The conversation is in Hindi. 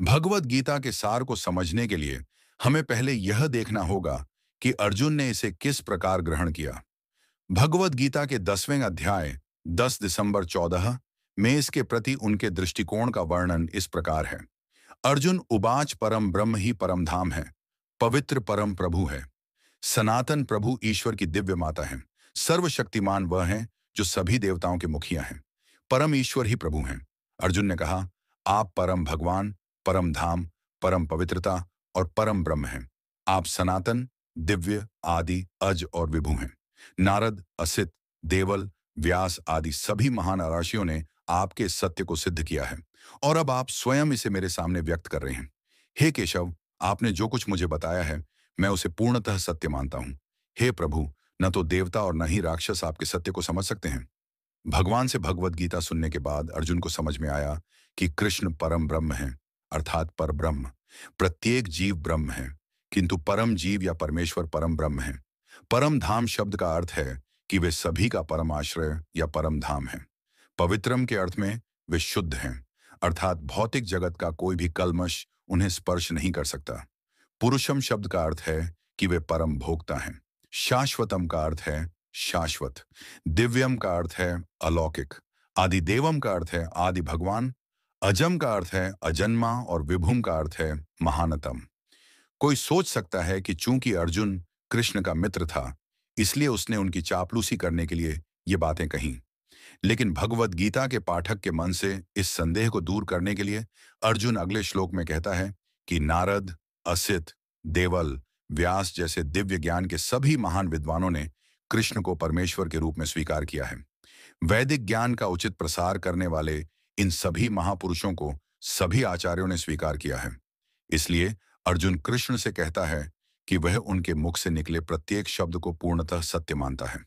भगवत गीता के सार को समझने के लिए हमें पहले यह देखना होगा कि अर्जुन ने इसे किस प्रकार ग्रहण किया। भगवत गीता के 10वें अध्याय 10 दिसंबर 14 में इसके प्रति उनके दृष्टिकोण का वर्णन इस प्रकार है। अर्जुन उवाच परम ब्रह्म ही परम धाम है, पवित्र परम प्रभु है, सनातन प्रभु ईश्वर की दिव्य माता है, सर्वशक्तिमान वह है जो सभी देवताओं के मुखिया हैं, परम ईश्वर ही प्रभु हैं। अर्जुन ने कहा, आप परम भगवान, परम धाम, परम पवित्रता और परम ब्रह्म हैं। आप सनातन, दिव्य, आदि, अज और विभु हैं। नारद, असित, देवल, व्यास आदि सभी महान ऋषियों ने आपके इस सत्य को सिद्ध किया है और अब आप स्वयं इसे मेरे सामने व्यक्त कर रहे हैं। हे केशव, आपने जो कुछ मुझे बताया है मैं उसे पूर्णतः सत्य मानता हूँ। हे प्रभु, न तो देवता और न ही राक्षस आपके सत्य को समझ सकते हैं। भगवान से भगवत गीता सुनने के बाद अर्जुन को समझ में आया कि कृष्ण परम ब्रह्म है, अर्थात पर ब्रह्म। प्रत्येक जीव ब्रह्म है, किंतु परम जीव या परमेश्वर परम ब्रह्म है। परम धाम शब्द का अर्थ है कि वे सभी का परम आश्रय या परम धाम है। पवित्रम के अर्थ में वे शुद्ध हैं, अर्थात भौतिक जगत का कोई भी कल्मश उन्हें स्पर्श नहीं कर सकता। पुरुषम शब्द का अर्थ है कि वे परम भोक्ता हैं। शाश्वतम का अर्थ है शाश्वत। दिव्यम का अर्थ है अलौकिक। आदिदेवम का अर्थ है आदि भगवान। अजम का अर्थ है अजन्मा और विभुम का अर्थ है महानतम। कोई सोच सकता है कि चूंकि अर्जुन कृष्ण का मित्र था, इसलिए उसने उनकी चापलूसी करने के लिए ये बातें कहीं। लेकिन भगवत गीता के पाठक के मन से इस संदेह को दूर करने के लिए अर्जुन अगले श्लोक में कहता है कि नारद, असित, देवल, व्यास जैसे दिव्य ज्ञान के सभी महान विद्वानों ने कृष्ण को परमेश्वर के रूप में स्वीकार किया है। वैदिक ज्ञान का उचित प्रसार करने वाले इन सभी महापुरुषों को सभी आचार्यों ने स्वीकार किया है। इसलिए अर्जुन कृष्ण से कहता है कि वह उनके मुख से निकले प्रत्येक शब्द को पूर्णतः सत्य मानता है।